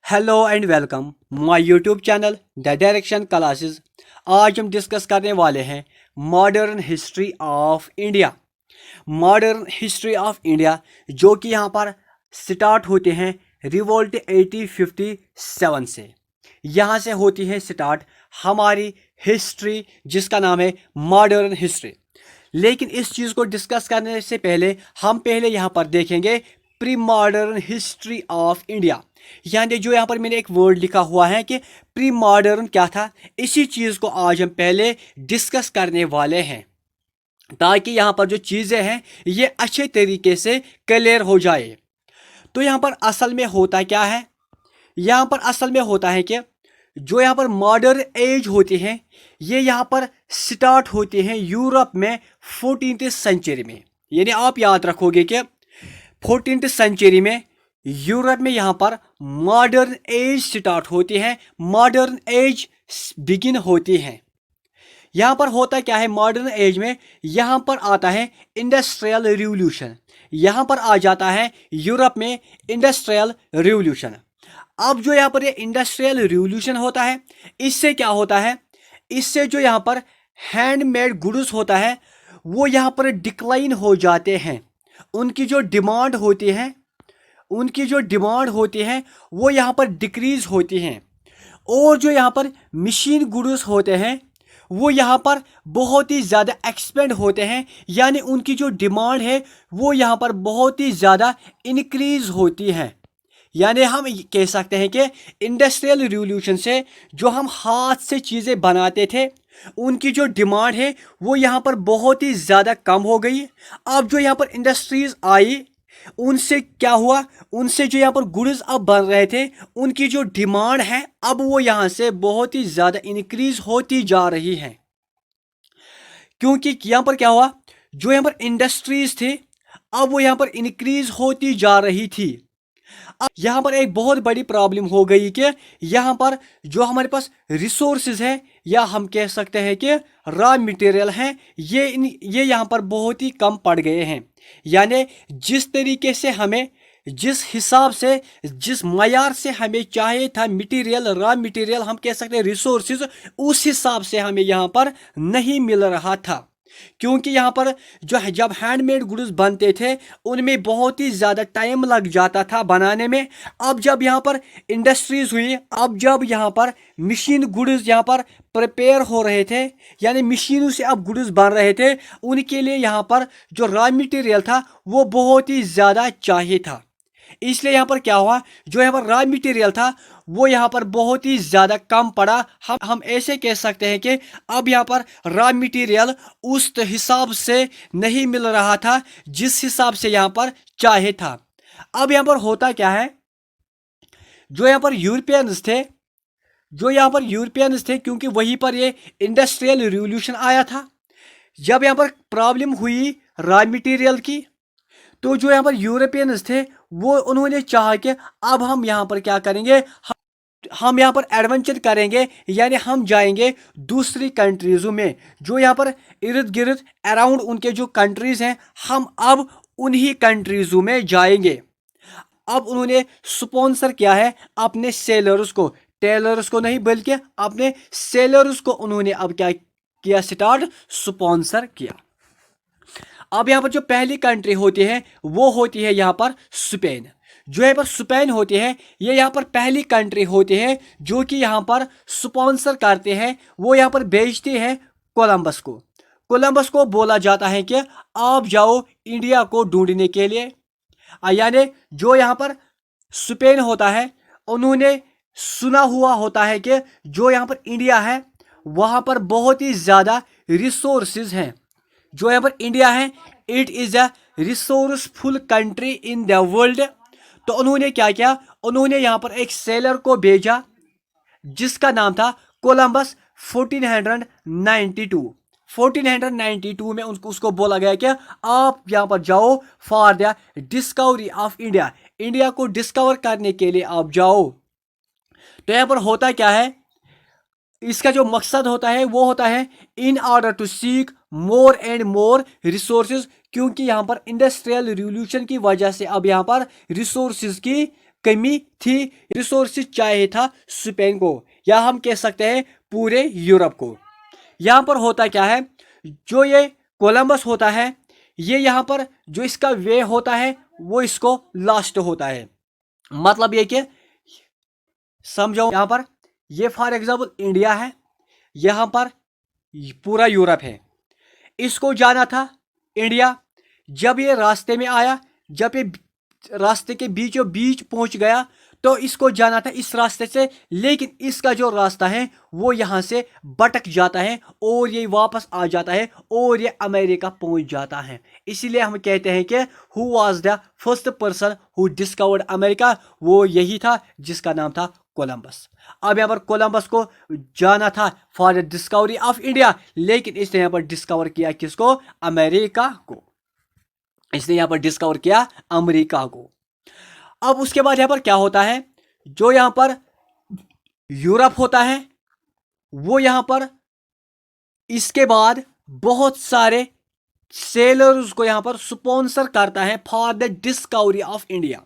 Hello and welcome my YouTube channel the direction classes. आज हम discuss करने वाले हैं modern history of India. Modern history of India जो कि यहाँ पर स्टार्ट होते हैं रिवोल्ट 1857 से। यहाँ से होती है स्टार्ट हमारी हिस्ट्री जिसका नाम है मॉडर्न हिस्ट्री। लेकिन इस चीज़ को डिस्कस करने से पहले हम पहले यहाँ पर देखेंगे pre modern history of India. यानी जो यहाँ पर मैंने एक वर्ड लिखा हुआ है कि प्री मॉडर्न क्या था, इसी चीज़ को आज हम पहले डिस्कस करने वाले हैं ताकि यहाँ पर जो चीज़ें हैं ये अच्छे तरीके से क्लियर हो जाए। तो यहाँ पर असल में होता क्या है, यहाँ पर असल में होता है कि जो यहाँ पर मॉडर्न एज होती है ये यहाँ पर स्टार्ट होती हैं यूरोप में 14th सेंचुरी में। यानी आप याद रखोगे कि 14th सेंचुरी में यूरोप में यहाँ पर मॉडर्न एज स्टार्ट होती है, मॉडर्न एज बिगिन होती है। यहाँ पर होता क्या है मॉडर्न एज में, यहाँ पर आता है इंडस्ट्रियल रिवॉल्यूशन। यहाँ पर आ जाता है यूरोप में इंडस्ट्रियल रिवॉल्यूशन। अब जो यहाँ पर ये इंडस्ट्रियल रिवॉल्यूशन होता है इससे क्या होता है, इससे जो यहाँ पर हैंडमेड गुड्स होता है वो यहाँ पर डिक्लाइन हो जाते हैं। उनकी जो डिमांड होती है वो यहाँ पर डिक्रीज होती हैं। और जो यहाँ पर मशीन गुड्स होते हैं वो यहाँ पर बहुत ही ज़्यादा एक्सपेंड होते हैं। यानी उनकी जो डिमांड है वो यहाँ पर बहुत ही ज़्यादा इंक्रीज होती है। यानी हम कह सकते हैं कि इंडस्ट्रियल रिवॉल्यूशन से जो हम हाथ से चीज़ें बनाते थे उनकी जो डिमांड है वो यहाँ पर बहुत ही ज़्यादा कम हो गई। अब जो यहाँ पर इंडस्ट्रीज आई उनसे क्या हुआ, उनसे जो यहाँ पर गुड्स अब बन रहे थे उनकी जो डिमांड है अब वो यहाँ से बहुत ही ज़्यादा इंक्रीज होती जा रही है। क्योंकि यहाँ पर क्या हुआ, जो यहाँ पर इंडस्ट्रीज थे अब वो यहाँ पर इंक्रीज होती जा रही थी। अब यहाँ पर एक बहुत बड़ी प्रॉब्लम हो गई कि यहाँ पर जो हमारे पास रिसोर्सेज है या हम कह सकते हैं कि रॉ मटेरियल हैं ये यहाँ पर बहुत ही कम पड़ गए हैं। यानी जिस तरीके से हमें, जिस हिसाब से, जिस मयार से हमें चाहिए था मटेरियल, रॉ मटेरियल हम कह सकते हैं रिसोर्सेज, उस हिसाब से हमें यहाँ पर नहीं मिल रहा था। क्योंकि यहाँ पर जो जब हैंडमेड गुड्स बनते थे उनमें बहुत ही ज़्यादा टाइम लग जाता था बनाने में। अब जब यहाँ पर इंडस्ट्रीज हुई, अब जब यहाँ पर मशीन गुड्स यहाँ पर प्रिपेयर हो रहे थे यानी मशीनों से अब गुड्स बन रहे थे, उनके लिए यहाँ पर जो रॉ मटेरियल था वो बहुत ही ज़्यादा चाहिए था। इसलिए यहाँ पर क्या हुआ, जो यहाँ पर रॉ मटेरियल था वो यहाँ पर बहुत ही ज़्यादा कम पड़ा। हम ऐसे कह सकते हैं कि अब यहाँ पर रॉ मटेरियल उस हिसाब से नहीं मिल रहा था जिस हिसाब से यहाँ पर चाहिए था। अब यहाँ पर होता क्या है, जो यहाँ पर यूरोपियंस थे क्योंकि वहीं पर ये इंडस्ट्रियल रिवॉल्यूशन आया था। जब यहाँ पर प्रॉब्लम हुई रॉ मटेरियल की तो जो यहाँ पर यूरोपियंस थे वो उन्होंने चाहा कि अब हम यहाँ पर क्या करेंगे, हम यहाँ पर एडवेंचर करेंगे। यानी हम जाएंगे दूसरी कंट्रीज़ों में जो यहाँ पर इर्द गिर्द अराउंड उनके जो कंट्रीज़ हैं, हम अब उन्हीं कंट्रीज़ों में जाएंगे। अब उन्होंने स्पॉन्सर किया है अपने सेलर्स को, टेलर्स को नहीं बल्कि अपने सेलर्स को उन्होंने अब क्या किया, स्टार्ट स्पॉन्सर किया। अब यहाँ पर जो पहली कंट्री होती है वो होती है यहाँ पर स्पेन। जो यहाँ पर स्पेन होती है ये यहाँ पर पहली कंट्री होती है जो कि यहाँ पर स्पॉन्सर करते हैं। वो यहाँ पर भेजती है कोलंबस को बोला जाता है कि आप जाओ इंडिया को ढूंढने के लिए। यानी जो यहाँ पर स्पेन होता है उन्होंने सुना हुआ होता है कि जो यहाँ पर इंडिया है वहाँ पर बहुत ही ज़्यादा रिसोर्सेज हैं। जो यहाँ पर इंडिया है it is a resourceful country in the world. तो उन्होंने क्या किया, उन्होंने यहाँ पर एक सेलर को भेजा जिसका नाम था कोलंबस। 1492 में उसको बोला गया कि आप यहाँ पर जाओ for the discovery of India, India को डिस्कवर करने के लिए आप जाओ। तो यहाँ पर होता क्या है, इसका जो मकसद होता है वो होता है in order to seek more and more resources. क्योंकि यहाँ पर इंडस्ट्रियल रिवॉल्यूशन की वजह से अब यहाँ पर रिसोर्सेज की कमी थी, रिसोर्सेज चाहिए था स्पेन को, या हम कह सकते हैं पूरे यूरोप को। यहाँ पर होता क्या है, जो ये कोलंबस होता है, ये यहाँ पर जो इसका वे होता है वो इसको लास्ट होता है। मतलब ये कि समझो, यहाँ पर ये फॉर एग्जाम्पल इंडिया है, यहाँ पर पूरा यूरोप है, इसको जाना था इंडिया। जब ये रास्ते में आया, जब ये रास्ते के बीचों बीच पहुंच गया, तो इसको जाना था इस रास्ते से, लेकिन इसका जो रास्ता है वो यहाँ से भटक जाता है और ये वापस आ जाता है और ये अमेरिका पहुंच जाता है। इसीलिए हम कहते हैं कि who was the first person who discovered America, वो यही था जिसका नाम था कोलंबस। अब यहाँ पर कोलंबस को जाना था for the discovery of India, लेकिन इसने यहाँ पर डिस्कवर किया किसको? अमेरिका को। इसने यहाँ पर डिस्कवर किया अमेरिका को। अब उसके बाद यहाँ पर क्या होता है, जो यहाँ पर यूरोप होता है वो यहाँ पर इसके बाद बहुत सारे सेलर्स को यहाँ पर स्पॉन्सर करता है for the discovery of India,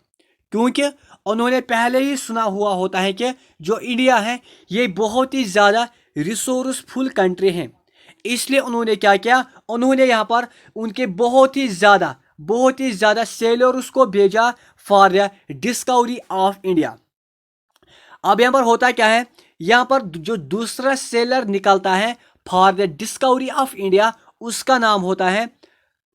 क्योंकि उन्होंने पहले ही सुना हुआ होता है कि जो इंडिया है ये बहुत ही ज़्यादा रिसोर्सफुल कंट्री है। इसलिए उन्होंने क्या किया, उन्होंने यहाँ पर उनके बहुत ही ज़्यादा सेलर्स को भेजा for the discovery of India. अब यहाँ पर होता क्या है, यहाँ पर जो दूसरा सेलर निकलता है for the discovery of India, उसका नाम होता है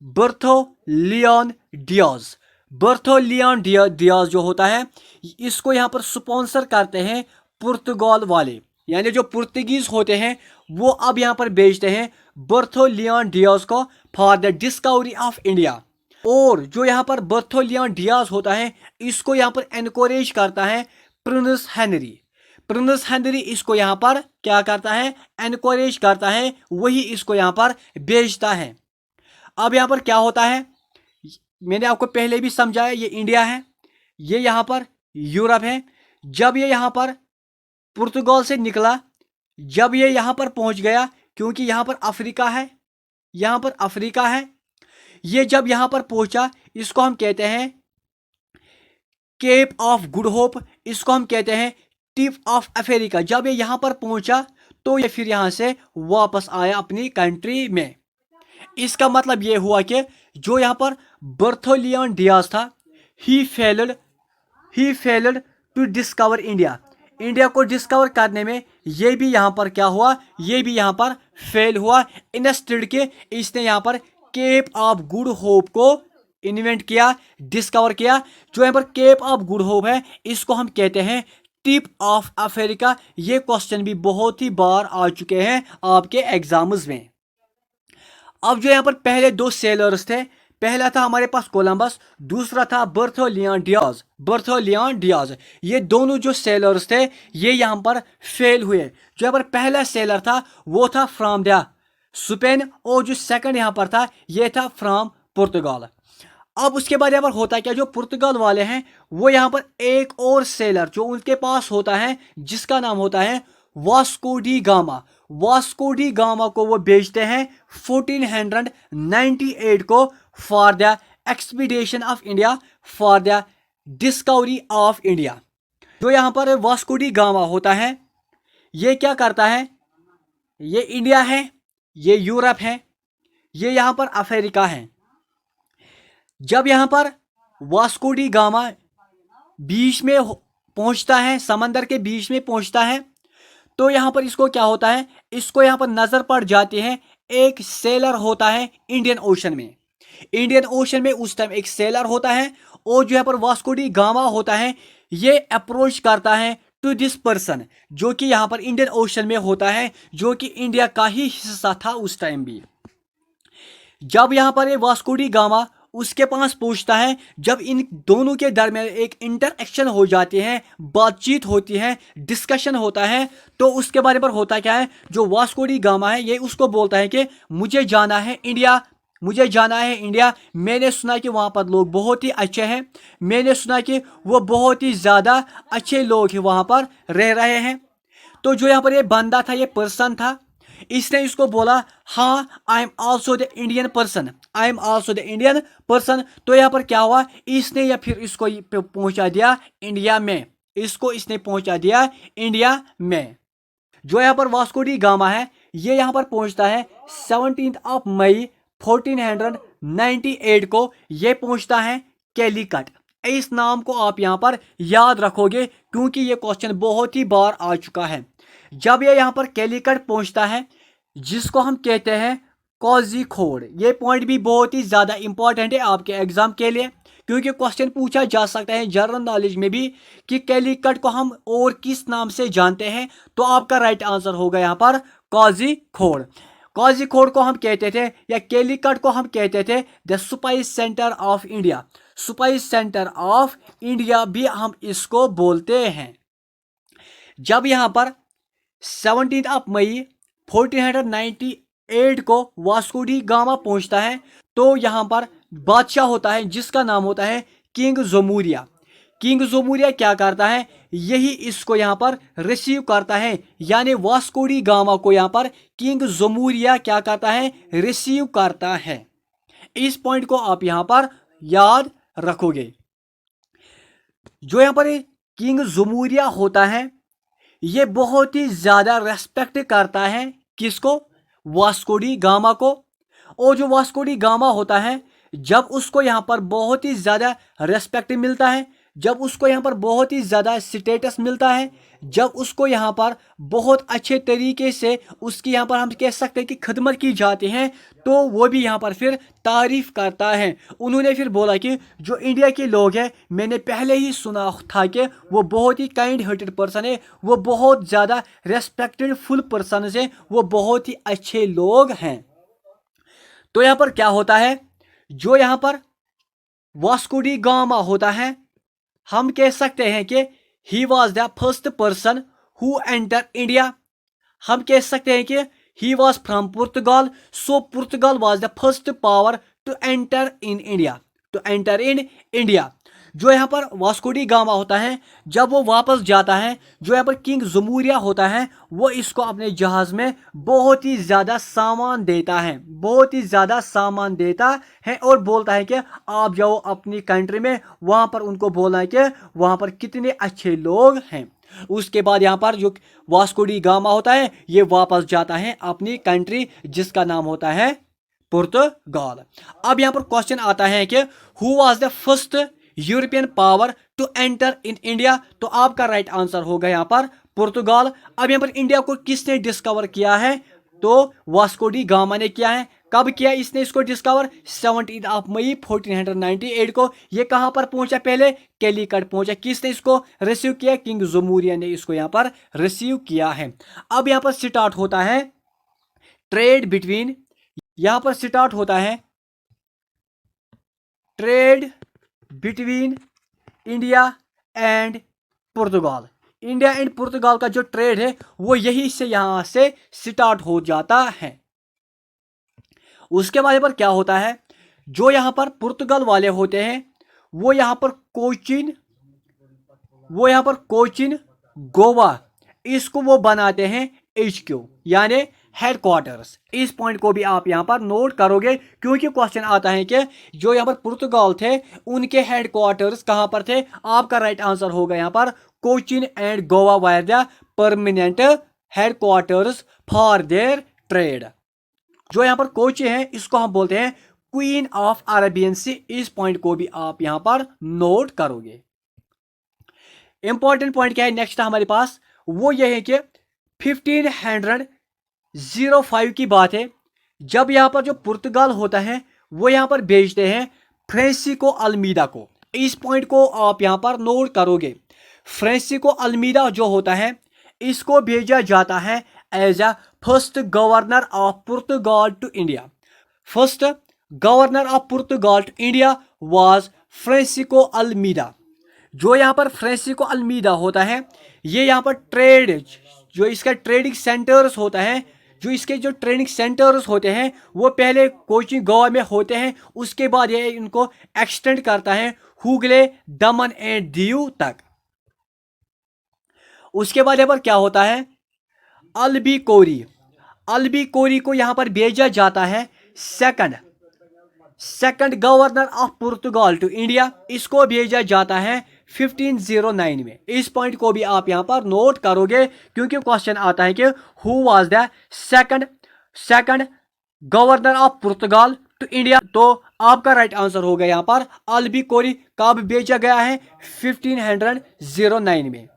बर्थोलियोन डियाज। बर्थोलियोन डियाज जो होता है, इसको यहाँ पर स्पॉन्सर करते हैं पुर्तगाल वाले, यानी जो पुर्तगीज होते हैं वो अब यहाँ पर भेजते हैं बर्थोलियोन डियाज को for the discovery of India. और जो यहाँ पर बर्थोलियोन डियाज होता है, इसको यहाँ पर एनकरेज करता है प्रिंस हेनरी। प्रिंस हेनरी इसको यहाँ पर क्या करता है, एनकरेज करता है, वही इसको यहाँ पर भेजता है। अब यहाँ पर क्या होता है, मैंने आपको पहले भी समझाया, ये इंडिया है, ये यहाँ पर यूरोप है। जब ये यहाँ पर पुर्तगाल से निकला, जब ये यहाँ पर पहुँच गया, क्योंकि यहाँ पर अफ्रीका है, यहाँ पर अफ्रीका है, ये जब यहाँ पर पहुँचा, इसको हम कहते हैं केप ऑफ गुड होप, इसको हम कहते हैं टिप ऑफ अफ्रीका। जब ये यहाँ पर पहुँचा तो ये फिर यहाँ से वापस आया अपनी कंट्री में। इसका मतलब ये हुआ कि जो यहाँ पर बर्थोलियोन डियाज था, he failed to discover India. India को डिस्कवर करने में ये भी यहाँ पर क्या हुआ, ये भी यहाँ पर फेल हुआ। इंस्टेड के इसने यहाँ पर केप ऑफ गुड होप को इन्वेंट किया, डिस्कवर किया। जो यहाँ पर केप ऑफ गुड होप है, इसको हम कहते हैं टिप ऑफ अफ्रीका। ये क्वेश्चन भी बहुत ही बार आ चुके हैं आपके एग्जाम्स में। अब जो यहाँ पर पहले दो सेलर्स थे, पहला था हमारे पास कोलंबस, दूसरा था बर्थोलियोन डियाज। ये दोनों जो सेलर्स थे ये यहाँ पर फेल हुए। जो यहाँ पर पहला सेलर था वो था फ्रॉम द स्पेन, और जो सेकंड यहाँ पर था ये था फ्रॉम पुर्तगाल। अब उसके बाद यहाँ पर होता क्या, जो पुर्तगाल वाले हैं वो यहाँ पर एक और सेलर जो उनके पास होता है, जिसका नाम होता है Vasco D gamma. Vasco D gamma को वो बेचते हैं 1498 को for the expedition of India, for the discovery of India. जो यहाँ पर वास्को डी गामा होता है, ये क्या करता है, ये इंडिया है, ये यूरोप है, ये यहाँ पर अफ्रीका है। जब यहाँ पर वास्को डी गामा बीच में पहुँचता है, समंदर के बीच में पहुँचता है, तो यहाँ पर इसको क्या होता है, इसको यहाँ पर नज़र पड़ जाती है एक सेलर होता है इंडियन ओशन में। इंडियन ओशन में उस टाइम एक सेलर होता है, और जो यहाँ पर वास्को डी गामा होता है ये अप्रोच करता है टू दिस पर्सन, जो कि यहाँ पर इंडियन ओशन में होता है, जो कि इंडिया का ही हिस्सा था उस टाइम भी। जब यहाँ पर ये वास्को डी गामा उसके पास पूछता है, जब इन दोनों के दरमियान एक इंटरएक्शन हो जाती है, बातचीत होती है, डिस्कशन होता है, तो उसके बारे में होता क्या है, जो वास्को डी गामा है ये उसको बोलता है कि मुझे जाना है इंडिया, मुझे जाना है इंडिया। मैंने सुना कि वहाँ पर लोग बहुत ही अच्छे हैं, मैंने सुना कि वो बहुत ही ज़्यादा अच्छे लोग हैं वहाँ पर रह रहे हैं। तो जो यहाँ पर ये बंदा था, ये पर्सन था, इसने इसको बोला हाँ I am also the Indian person, I am also the Indian person. तो यहाँ पर क्या हुआ, इसने या फिर इसको पहुंचा दिया इंडिया में, इसको इसने पहुंचा दिया इंडिया में। जो यहाँ पर वास्को डी गामा है ये यहाँ पर पहुंचता है 17 मई 1498 को, ये पहुंचता है कैलीकट। इस नाम को आप यहाँ पर याद रखोगे क्योंकि ये क्वेश्चन बहुत ही बार आ चुका है। जब ये यहाँ पर कैलीकट पहुंचता है जिसको हम कहते हैं कोझिकोड, ये पॉइंट भी बहुत ही ज़्यादा इंपॉर्टेंट है आपके एग्जाम के लिए, क्योंकि क्वेश्चन पूछा जा सकता है जनरल नॉलेज में भी कि कैलीकट को हम और किस नाम से जानते हैं। तो आपका राइट आंसर होगा यहाँ पर कोझिकोड। कोझिकोड को हम कहते थे या कैलीकट को हम कहते थे the spice centre of India, spice centre of India भी हम इसको बोलते हैं। जब यहाँ पर 17 मई 1498 को वास्को डी गामा पहुंचता है तो यहाँ पर बादशाह होता है जिसका नाम होता है किंग जोमूरिया। किंग जोमूरिया क्या करता है, यही इसको यहाँ पर रिसीव करता है, यानी वास्को डी गामा को यहाँ पर किंग जोमूरिया क्या करता है, रिसीव करता है। इस पॉइंट को आप यहाँ पर याद रखोगे। जो यहाँ पर किंग जोमूरिया होता है ये बहुत ही ज़्यादा रेस्पेक्ट करता है किसको, वास्को डी गामा को। और जो वास्को डी गामा होता है जब उसको यहाँ पर बहुत ही ज़्यादा रेस्पेक्ट मिलता है, जब उसको यहाँ पर बहुत ही ज़्यादा स्टेटस मिलता है, जब उसको यहाँ पर बहुत अच्छे तरीके से उसकी यहाँ पर हम कह सकते हैं कि खिदमत की जाती है, तो वो भी यहाँ पर फिर तारीफ़ करता है। उन्होंने फिर बोला कि जो इंडिया के लोग हैं मैंने पहले ही सुना था कि वो बहुत ही काइंड हार्टेड पर्सन है, वो बहुत ज़्यादा रेस्पेक्टेड फुल पर्सन है, वो बहुत ही अच्छे लोग हैं। तो यहाँ पर क्या होता है, जो यहाँ पर वास्को डी गामा होता है हम कह सकते हैं कि he was the first person who enter India. हम कह सकते हैं कि he was from Portugal, so Portugal was the first power to enter in India, to enter in India. जो यहाँ पर वास्को डी गामा होता है जब वो वापस जाता है, जो यहाँ पर किंग जोमूरिया होता है वो इसको अपने जहाज़ में बहुत ही ज़्यादा सामान देता है, बहुत ही ज़्यादा सामान देता है और बोलता है कि आप जाओ अपनी कंट्री में, वहाँ पर उनको बोलना है कि वहाँ पर कितने अच्छे लोग हैं। उसके बाद यहाँ पर जो वास्को डी गामा होता है ये वापस जाता है अपनी कंट्री जिसका नाम होता है पुर्तगाल। अब यहाँ पर क्वेश्चन आता है कि who was the first European power to enter in India. तो आपका राइट आंसर होगा यहाँ पर पुर्तगाल। अब यहाँ पर इंडिया को किसने डिस्कवर किया है, तो वास्को डी गामा ने किया है। कब किया इसने इसको डिस्कवर, 17 मई 1498 को। ये कहाँ पर पहुंचा, पहले कैलीकट पहुंचा। किसने इसको रिसीव किया, किंग जोमूरिया ने इसको यहाँ पर रिसीव किया है। अब यहाँ पर स्टार्ट होता है ट्रेड बिटवीन, यहाँ पर स्टार्ट होता है trade between India and Portugal. India and Portugal का जो ट्रेड है वो यही से यहां से स्टार्ट हो जाता है। उसके बाद पर क्या होता है, जो यहां पर पुर्तगाल वाले होते हैं वो यहां पर कोचिन गोवा इसको वो बनाते हैं HQ यानी हेडक्वार्टर्स। इस पॉइंट को भी आप यहाँ पर नोट करोगे क्योंकि क्वेश्चन आता है कि जो यहाँ पर पुर्तगाल थे उनके हेडक्वार्टर्स कहाँ पर थे। आपका राइट आंसर होगा यहाँ पर Cochin and Goa wire the permanent headquarters for their trade. जो यहाँ पर कोची है इसको हम बोलते हैं क्वीन ऑफ अरेबियन सी। इस पॉइंट को भी आप यहाँ पर नोट करोगे। इंपॉर्टेंट पॉइंट क्या है नेक्स्ट हमारे पास, वो ये है कि 1505 की बात है जब यहाँ पर जो पुर्तगाल होता है वो यहाँ पर भेजते हैं फ्रांसिस्को अल्मीदा को। इस पॉइंट को आप यहाँ पर नोट करोगे। फ्रांसिस्को अल्मीदा जो होता है इसको भेजा जाता है as a first governor of Portugal to India. First governor of Portugal to India was Francisco Almeida. जो यहाँ पर फ्रांसिस्को अल्मीदा होता है ये यहाँ पर ट्रेड, जो इसका ट्रेडिंग सेंटर्स होता है, जो इसके जो ट्रेनिंग सेंटर्स होते हैं वो पहले कोचिंग गोवा में होते हैं, उसके बाद ये इनको एक्सटेंड करता है हुगले, दमन एंड दीव तक। उसके बाद यहाँ पर क्या होता है, अल्बी कोरी को यहाँ पर भेजा जाता है second governor of Portugal to India, इसको भेजा जाता है 1509 में। इस पॉइंट को भी आप यहाँ पर नोट करोगे क्योंकि क्वेश्चन आता है कि who was the second governor of Portugal to India. तो आपका राइट आंसर होगा यहाँ पर अल्बी कोरी। कब भेजा गया है? 1509 में।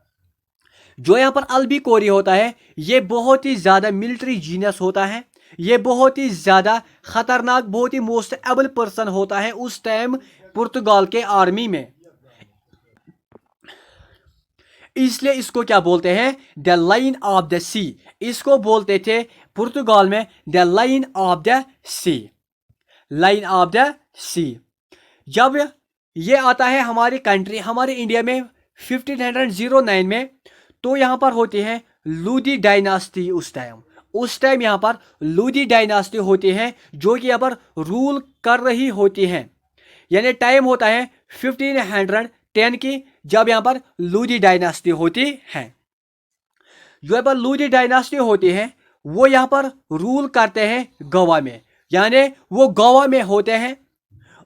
जो यहाँ पर अल्बी कोरी होता है ये बहुत ही ज्यादा मिलिट्री जीनियस होता है, ये बहुत ही ज्यादा खतरनाक, बहुत ही मोस्ट एबल पर्सन होता है उस टाइम पुर्तगाल के आर्मी में। इसलिए इसको क्या बोलते हैं? The line of the sea. इसको बोलते थे पुर्तगाल में the line of the sea, line of the sea. जब ये आता है हमारी कंट्री, हमारे इंडिया में 1509 में, तो यहाँ पर होती है लूदी डायनास्टी। उस टाइम यहाँ पर लूदी डायनास्टी होती है जो कि यहाँ पर रूल कर रही होती है। यानी टाइम होता है 1510 की, जब यहाँ पर लूदी डायनास्टी होती है। जो यहाँ पर लूदी डायनास्टी होती है वो यहाँ पर रूल करते हैं गोवा में, यानी वो गोवा में होते हैं।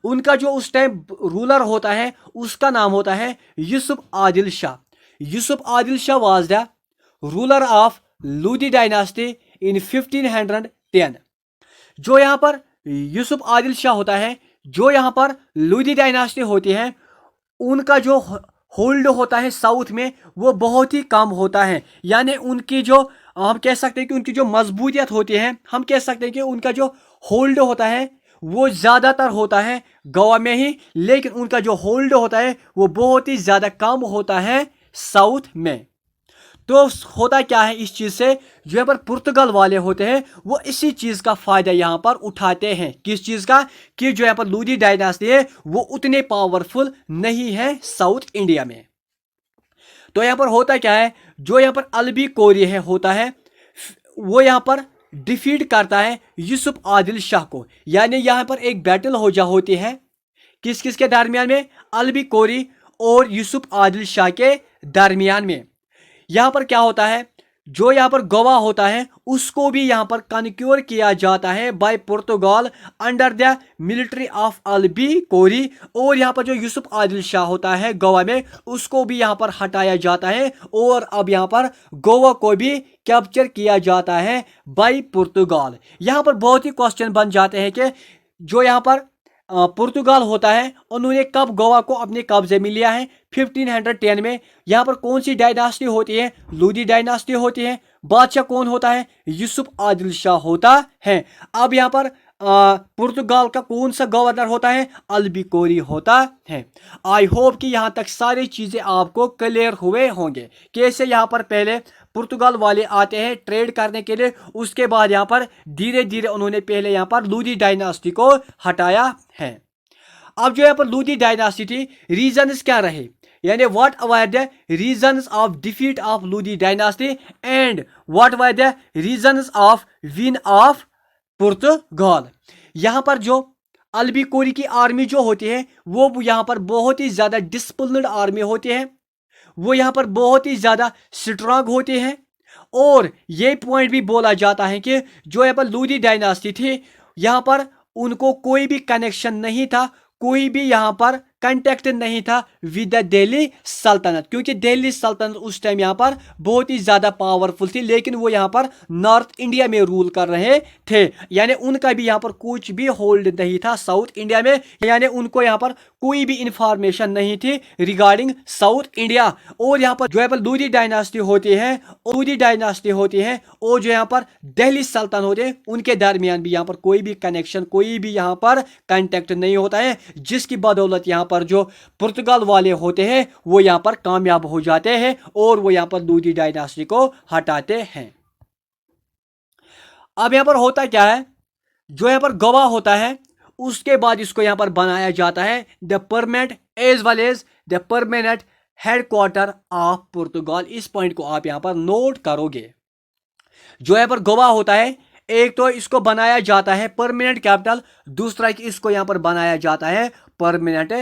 उनका जो उस टाइम रूलर होता है उसका नाम होता है Yusuf Adil Shah. Yusuf Adil Shah was the ruler of Lodi dynasty in 1510। जो यहाँ पर यूसुफ आदिल शाह होता है, जो यहाँ पर लूदी डायनास्टी होती है, उनका जो होल्ड होता है साउथ में वो बहुत ही कम होता है। यानी उनकी जो, हम कह सकते हैं कि उनकी जो मजबूतियत होती है, हम कह सकते हैं कि उनका जो होल्ड होता है वो ज़्यादातर होता है गोवा में ही, लेकिन उनका जो होल्ड होता है वो बहुत ही ज़्यादा कम होता है साउथ में। तो होता क्या है इस चीज़ से, जो यहाँ पर पुर्तगाल वाले होते हैं वो इसी चीज़ का फ़ायदा यहाँ पर उठाते हैं। किस चीज़ का? कि जो यहाँ पर लूदी डायनास्टी है वो उतने पावरफुल नहीं है साउथ इंडिया में। तो यहाँ पर होता क्या है, जो यहाँ पर अल्बी कोरी है होता है वो यहाँ पर डिफीट करता है यूसुफ आदिल शाह को। यानी यहाँ पर एक बैटल होती है किस किस के दरमियान में? अल्बी कोरी और यूसुफ आदिल शाह के दरमियान में। यहाँ पर क्या होता है, जो यहाँ पर गोवा होता है उसको भी यहाँ पर कन्क्योर किया जाता है by Portugal under the military of Albuquerque. और यहाँ पर जो यूसुफ आदिल शाह होता है गोवा में, उसको भी यहाँ पर हटाया जाता है और अब यहाँ पर गोवा को भी कैप्चर किया जाता है बाय पुर्तगाल। यहाँ पर बहुत ही क्वेश्चन बन जाते हैं कि जो यहाँ पर पुर्तगाल होता है उन्होंने कब गोवा को अपने कब्जे में लिया है? 1510 में। यहाँ पर कौन सी डायनास्टी होती है? लूदी डायनास्टी होती है। बादशाह कौन होता है? यूसुफ आदिल शाह होता है। अब यहाँ पर पुर्तगाल का कौन सा गवर्नर होता है? अल्बी कोरी होता है। आई होप कि यहाँ तक सारी चीज़ें आपको क्लियर हुए होंगे। कैसे यहाँ पर पहले पुर्तगाल वाले आते हैं ट्रेड करने के लिए, उसके बाद यहाँ पर धीरे धीरे उन्होंने पहले यहाँ पर लूदी डायनास्टी को हटाया है। अब जो यहाँ पर लूदी डायनास्टी थी, रीजन्स क्या रहे, यानी what were the reasons of defeat of Lodi dynasty and what were the reasons of win of Portugal. यहाँ पर जो अल्बी कोरी की आर्मी जो होती है वो यहाँ पर बहुत ही ज़्यादा डिसिप्लिन्ड आर्मी होती है, वो यहाँ पर बहुत ही ज़्यादा स्ट्रांग होते हैं। और ये पॉइंट भी बोला जाता है कि जो यहाँ पर लूदी डायनास्टी थी, यहाँ पर उनको कोई भी कनेक्शन नहीं था, कोई भी यहाँ पर कंटेक्ट नहीं था विद द दिल्ली सल्तनत, क्योंकि दिल्ली सल्तनत उस टाइम यहाँ पर बहुत ही ज़्यादा पावरफुल थी, लेकिन वो यहाँ पर नॉर्थ इंडिया में रूल कर रहे थे। यानी उनका भी यहाँ पर कुछ भी होल्ड नहीं था साउथ इंडिया में, यानी उनको यहाँ पर कोई भी इंफॉर्मेशन नहीं थी रिगार्डिंग साउथ इंडिया। और यहाँ पर जो यहाँ पर लूदी डायनास्टी होती है और जो यहाँ पर दिल्ली सल्तनत होते हैं, उनके दरमियान भी यहाँ पर कोई भी कनेक्शन, कोई भी यहाँ पर कंटेक्ट नहीं होता है, जिसकी बदौलत यहाँ पर जो पुर्तगाल वाले होते हैं वो यहाँ पर कामयाब हो जाते हैं और वो यहाँ पर लूदी डायनास्टी को हटाते हैं। अब यहाँ पर होता क्या है, जो यहाँ पर गोवा होता है उसके बाद इसको यहाँ पर बनाया जाता है the permanent as well as the permanent headquarter of Portugal. इस पॉइंट को आप यहाँ पर नोट करोगे। जो यहाँ पर गोवा होता है, एक तो इसको बनाया जाता है परमानेंट कैपिटल, दूसरा कि इसको यहाँ पर बनाया जाता है परमानेंट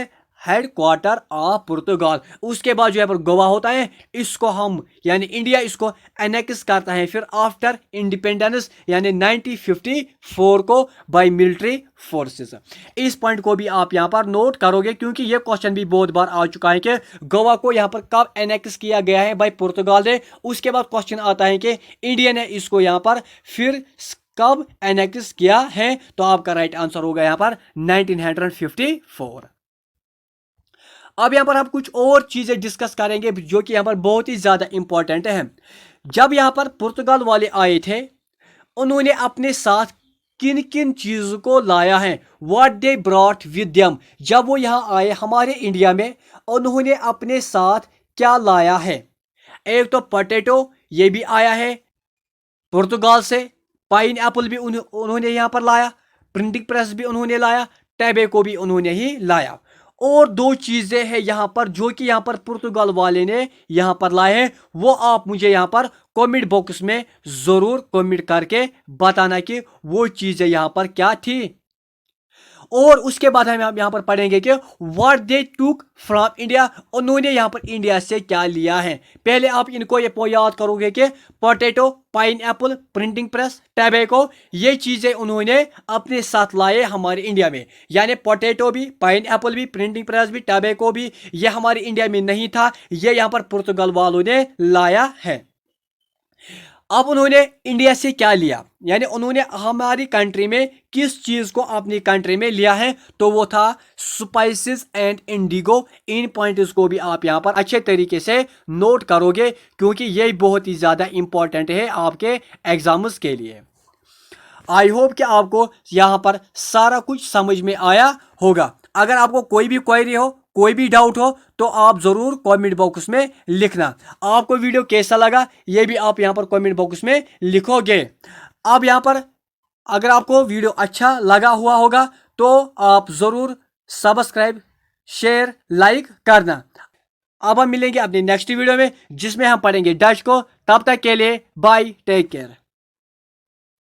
हेडक्वार्टर ऑफ पुर्तगाल। उसके बाद जो यहाँ पर गोवा होता है, इसको हम यानी इंडिया इसको एनेक्स करता है फिर आफ्टर इंडिपेंडेंस यानी 1954 को बाय मिलिट्री फोर्सेस। इस पॉइंट को भी आप यहाँ पर नोट करोगे क्योंकि ये क्वेश्चन भी बहुत बार आ चुका है कि गोवा को यहाँ पर कब एनेक्स किया गया है बाय पुर्तगाल ने। उसके बाद क्वेश्चन आता है कि इंडिया ने इसको यहाँ पर फिर कब एनेक्स किया है, तो आपका राइट आंसर होगा यहाँ पर 1954। अब यहाँ पर हम कुछ और चीजें डिस्कस करेंगे जो कि यहाँ पर बहुत ही ज्यादा इंपॉर्टेंट है। जब यहाँ पर पुर्तगाल वाले आए थे, उन्होंने अपने साथ किन किन चीजों को लाया है, what they brought with them. जब वो यहाँ आए हमारे इंडिया में, उन्होंने अपने साथ क्या लाया है। एक तो पोटैटो, ये भी आया है पुर्तगाल से। पाइन एप्पल भी उन्होंने यहाँ पर लाया। प्रिंटिंग प्रेस भी उन्होंने लाया। टैबेको भी उन्होंने ही लाया। और दो चीजें हैं यहाँ पर जो कि यहाँ पर पुर्तगाल वाले ने यहाँ पर लाए हैं, वो आप मुझे यहाँ पर कमेंट बॉक्स में जरूर कमेंट करके बताना कि वो चीजें यहाँ पर क्या थी। और उसके बाद हम यहाँ पर पढ़ेंगे कि व्हाट दे टूक फ्रॉम इंडिया, उन्होंने यहाँ पर इंडिया से क्या लिया है। पहले आप इनको ये याद करोगे कि potato, pine Apple, printing press, tobacco, ये चीजें उन्होंने अपने साथ लाए हमारे इंडिया में। यानी पोटैटो भी, पाइन एप्पल भी, प्रिंटिंग प्रेस भी, टैबेको भी, ये हमारे इंडिया में नहीं था, ये यहाँ पर पुर्तगाल वालों ने लाया है। अब उन्होंने इंडिया से क्या लिया, यानी उन्होंने हमारी कंट्री में किस चीज को अपनी कंट्री में लिया है, तो वो था spices and Indigo. In points को भी आप यहाँ पर अच्छे तरीके से नोट करोगे क्योंकि ये बहुत ही ज्यादा इंपॉर्टेंट है आपके एग्जाम्स के लिए। आई होप कि आपको यहाँ पर सारा कुछ समझ में आया होगा। अगर आपको कोई भी क्वेरी हो, कोई भी डाउट हो, तो आप जरूर कमेंट बॉक्स में लिखना। आपको वीडियो कैसा लगा ये भी आप यहाँ पर कमेंट बॉक्स में लिखोगे। अब यहाँ पर अगर आपको वीडियो अच्छा लगा हुआ होगा तो आप जरूर सब्सक्राइब, शेयर, लाइक करना। अब हम मिलेंगे अपने नेक्स्ट वीडियो में जिसमें हम पढ़ेंगे डच को। तब तक के लिए बाय, टेक केयर।